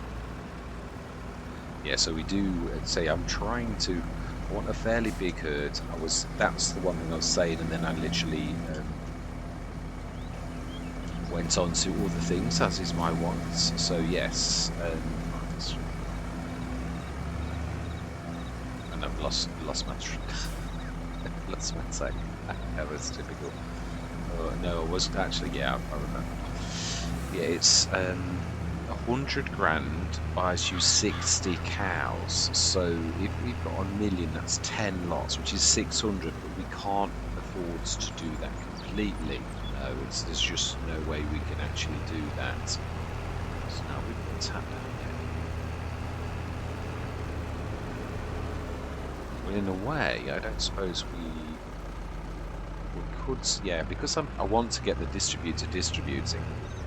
Yeah, so we do say I'm trying to. I want a fairly big herd. That's the one thing I was saying, and then I literally went on to other things, as is my wants. So yes, and I've lost my lost my track. That was typical. No, I wasn't actually. Yeah, I remember. Yeah, it's. Oh, 100 grand buys you 60 cows. So if we've got 1 million, that's 10 lots, which is 600. But we can't afford to do that completely. No, there's just no way we can actually do that. So now we've got to tap down again. Well, in a way, I don't suppose we could. Yeah, because I want to get the distributor distributing.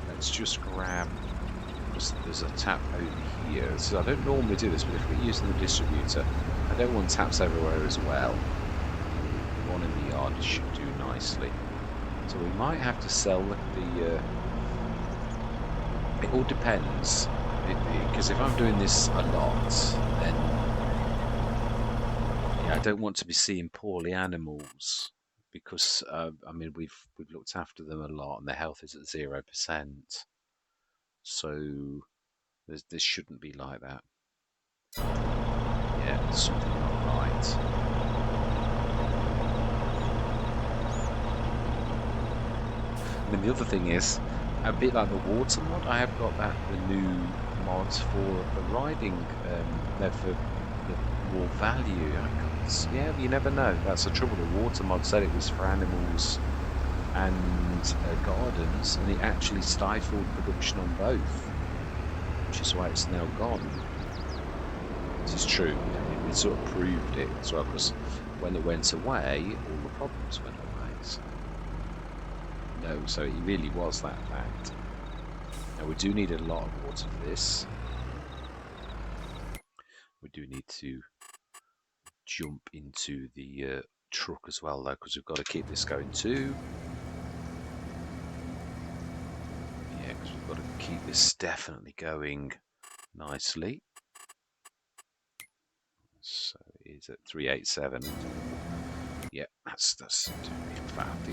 Let's just grab. There's a tap over here. So I don't normally do this, but if we're using the distributor, I don't want taps everywhere as well. One in the yard should do nicely. So we might have to sell the it all depends. Because if I'm doing this a lot, then yeah, I don't want to be seeing poorly animals. Because I mean we've looked after them a lot and their health is at 0%. So this shouldn't be like that. Yeah, there's something not right. I mean the other thing is, a bit like the water mod, I have got the new mods for the riding, for the more value. Yeah, you never know. That's the trouble. The water mod said it was for animals and gardens, and it actually stifled production on both, which is why it's now gone. This is true. It sort of proved it as well, because when it went away, all the problems went away. So. No, so it really was that fact. Now we do need a lot of water for this. We do need to jump into the truck as well, though, because we've got to keep this going too. Yeah, because we've got to keep this definitely going nicely. So it's at 387. Yeah, that's in fact,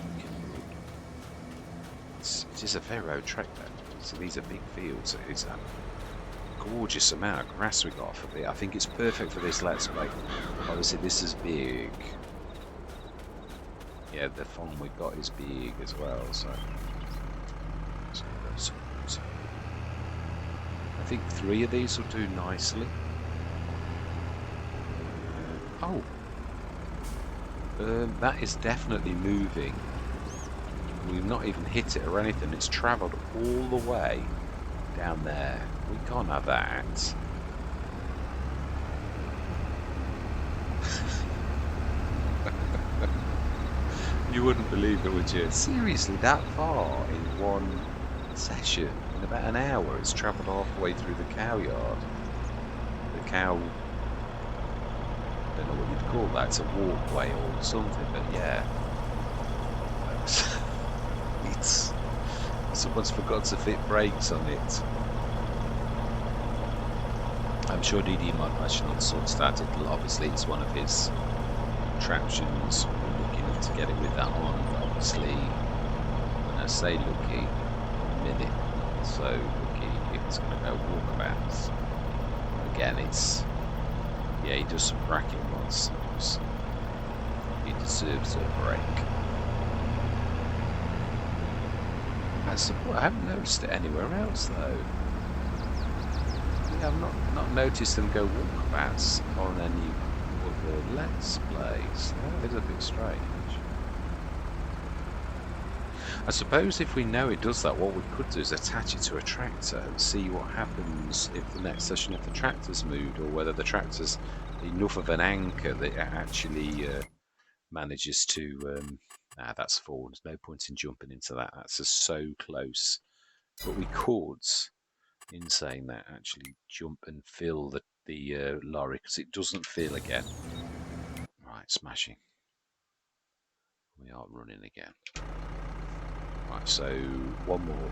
it is a fair road track though. So these are big fields. It's a gorgeous amount of grass we got for there. I think it's perfect for this Let's Play. Obviously this is big. Yeah, the farm we've got is big as well, so I think 3 of these will do nicely. Oh, that is definitely moving. We've not even hit it or anything. It's travelled all the way down there. We can't have that. You wouldn't believe it, would you? Seriously, that far in one session, in about an hour, it's travelled halfway through the cow yard. The cow, I don't know what you'd call that, it's a walkway or something, but yeah. Someone's forgot to fit brakes on it. I'm sure DD might actually not sort that. Obviously, it's one of his attractions. We're looking to get it with that on. But obviously, when I say lucky, minute. So lucky if it's going to go walkabouts. Again, yeah, he does some cracking ones. He deserves a break. I haven't noticed it anywhere else though. Yeah, I've not noticed them go walkabouts on any other Let's Plays. That is a bit strange. I suppose if we know it does that, what we could do is attach it to a tractor and see what happens if the next session, if the tractor's moved, or whether the tractor's enough of an anchor that it actually manages to that's full. There's no point in jumping into that. That's just so close. But we could, in saying that, actually jump and fill the lorry, because it doesn't fill again. Right, smashing. We are running again. Right, so one more.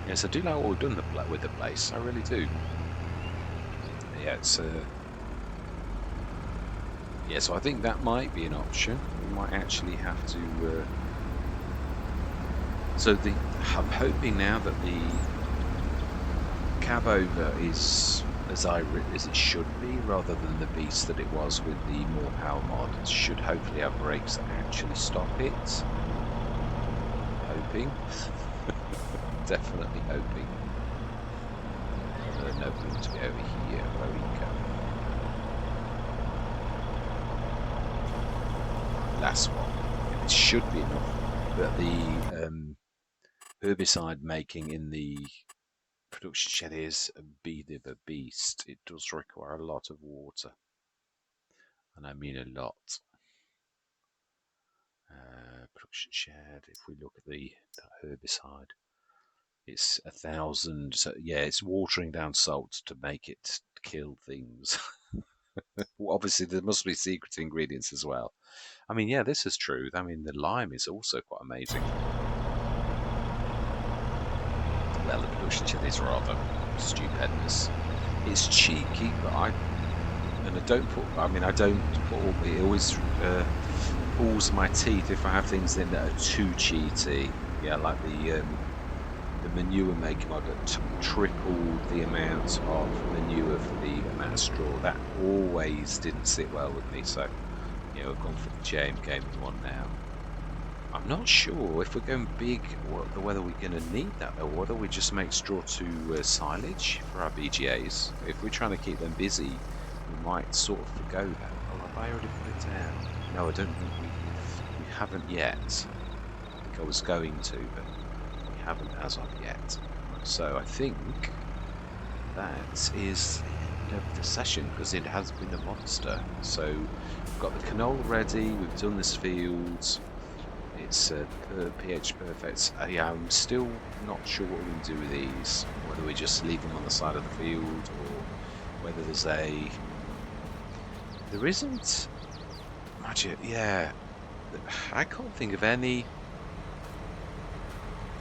Yes, I do like what we've done with the place. I really do. Yeah, it's yeah, so I think that might be an option. We might actually have to. So I'm hoping now that the cab over is as it should be, rather than the beast that it was with the more power mod. It should hopefully have brakes that actually stop it. Hoping. definitely hoping for nobody to be over here where we go. Last one. And it should be enough. But the herbicide making in the production shed is a bit of a beast. It does require a lot of water. And I mean a lot. Production shed, if we look at the herbicide, it's 1,000. So yeah, it's watering down salt to make it kill things. Well, obviously, there must be secret ingredients as well. I mean, yeah, this is true. I mean, the lime is also quite amazing. Well, the production shed is rather stupendous. It's cheeky, but I don't put all. It always pulls my teeth if I have things in that are too cheaty. Yeah, like the manure making mod that tripled the amount of manure for the amount of straw. That always didn't sit well with me. So, you know, I've gone for the JMK one now. I'm not sure if we're going big, whether we're going to need that, or whether we just make straw to silage for our BGAs. If we're trying to keep them busy, we might sort of forgo that. Oh, have I already put it down? No, I don't think we haven't yet. I think I was going to, but we haven't as of yet. So I think that is the end of the session, because it has been a monster. So we've got the canola ready, we've done this field. It's pH perfect. Yeah, I'm still not sure what we're going to do with these. Whether we just leave them on the side of the field, or whether there isn't magic. Yeah, I can't think of any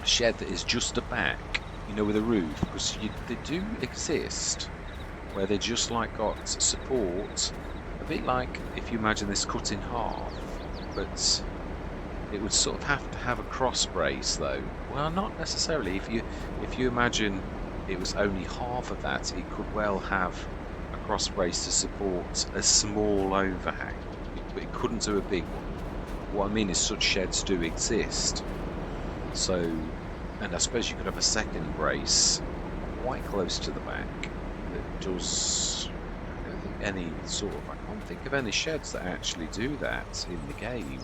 shed that is just a back, you know, with a roof, because they do exist where they just like got support, a bit like if you imagine this cut in half, but it would sort of have to have a cross brace though. Well, not necessarily. If you imagine it was only half of that, it could well have a cross brace to support a small overhang, but it couldn't do a big one. What I mean is such sheds do exist. So, and I suppose you could have a second brace quite close to the back that does. I can't think of any sheds that actually do that in the game.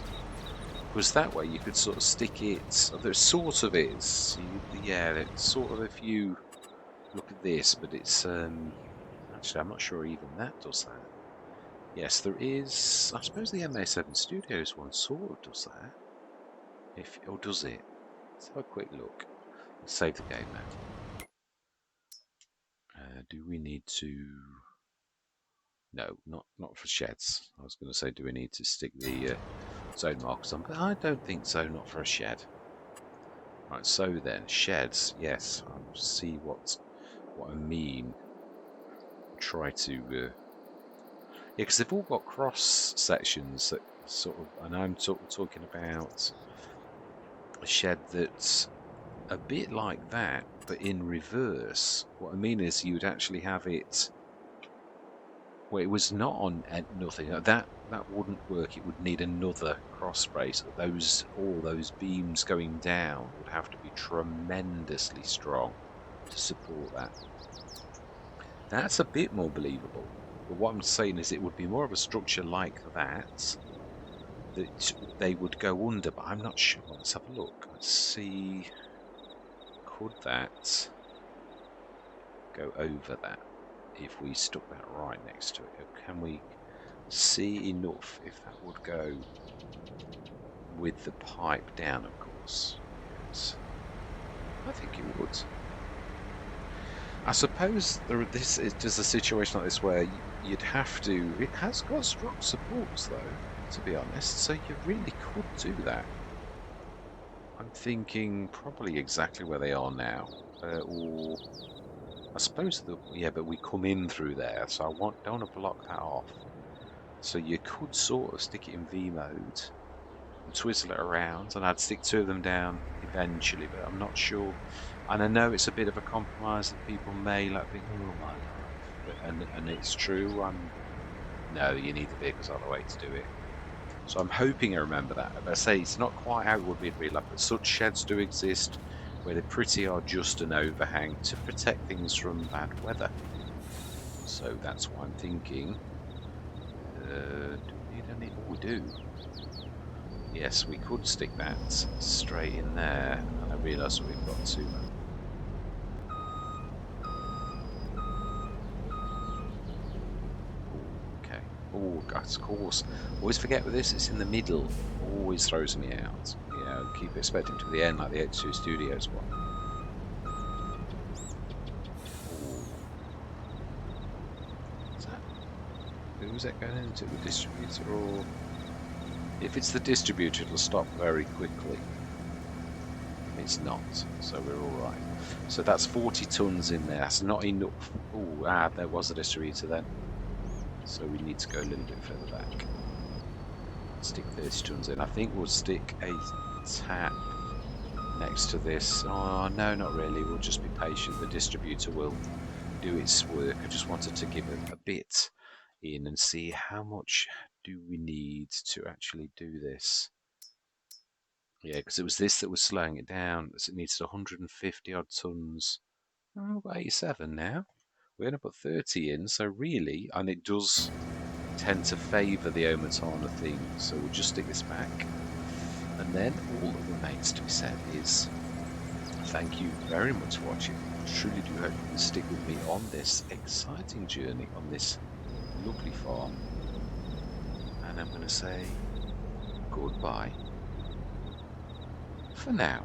Because that way you could sort of stick it. There sort of is. Yeah, it's sort of, if you look at this, but it's actually I'm not sure even that does that. Yes, there is. I suppose the MA7 Studios one sort of does that. Or does it? Let's have a quick look. Let's save the game now. Do we need to? No, not for sheds. I was going to say, do we need to stick the zone markers on? But I don't think so. Not for a shed. Right. So then, sheds. Yes, I'll see what I mean. Try to. Yeah, because they've all got cross sections that sort of, and I'm talking about a shed that's a bit like that, but in reverse. What I mean is, you'd actually have it. Well, it was not on nothing. That wouldn't work. It would need another cross brace. All those beams going down would have to be tremendously strong to support that. That's a bit more believable. But what I'm saying is, it would be more of a structure like that they would go under. But I'm not sure. Let's have a look. Let's see. Could that go over that? If we stuck that right next to it, can we see enough if that would go with the pipe down? Of course, yes. I think it would. I suppose this is just a situation like this where you'd have to. It has got strong supports though, to be honest, so you really could do that. I'm thinking probably exactly where they are now, or I suppose yeah, but we come in through there, so don't want to block that off. So you could sort of stick it in V mode and twizzle it around, and I'd stick two of them down eventually, but I'm not sure. And I know it's a bit of a compromise that people may like think, oh my life, and it's true. No, you need the vehicles all the way to do it. So I'm hoping I remember that. But I say it's not quite how it would be in real life, but such sheds do exist. where they pretty are just an overhang to protect things from bad weather. So that's what I'm thinking. Do we need any? Oh, we do. Yes, we could stick that straight in there, and I realise we've got to. Okay. Oh, of course. Always forget with this, it's in the middle. Always throws me out. Keep expecting to the end like the 82 Studios one. Who's that going into? The distributor, or if it's the distributor, it'll stop very quickly. It's not, so we're all right. So that's 40 tons in there. That's not enough. Oh, there was a distributor then. So we need to go a little bit further back. Stick 30 tons in. I think we'll stick a tap next to this. Oh, no, not really. We'll just be patient. The distributor will do its work. I just wanted to give it a bit in and see how much do we need to actually do this. Yeah, because it was this that was slowing it down. So it needs 150 odd tons. Oh, 87 now. We're going to put 30 in, so really, and it does tend to favour the Omatana thing, so we'll just stick this back. And then all that remains to be said is thank you very much for watching. I truly do hope you can stick with me on this exciting journey on this lovely farm. And I'm going to say goodbye for now.